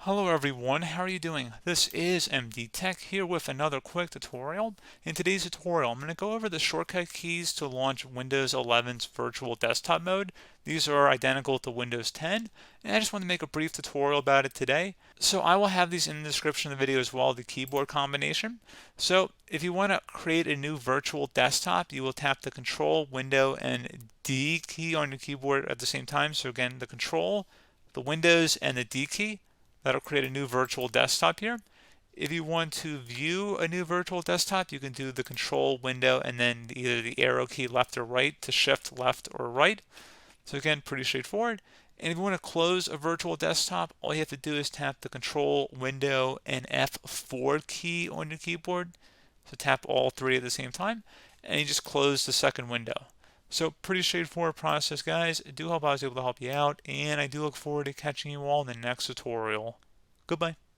Hello everyone, how are you doing? This is MD Tech here with another quick tutorial. In today's tutorial, I'm going to go over the shortcut keys to launch Windows 11's virtual desktop mode. These are identical to Windows 10, and I just want to make a brief tutorial about it today. So I will have these in the description of the video as well, the keyboard combination. So if you want to create a new virtual desktop, you will tap the Control, Window, and D key on your keyboard at the same time. So again, the Control, the Windows, and the D key. That'll create a new virtual desktop here. If you want to view a new virtual desktop, you can do the Control window and then either the arrow key left or right to shift left or right. So again, pretty straightforward. And if you want to close a virtual desktop, all you have to do is tap the Control window and F4 key on your keyboard. So tap all three at the same time, and you just close the second window. So pretty straightforward process, guys. I do hope I was able to help you out, and I do look forward to catching you all in the next tutorial. Goodbye.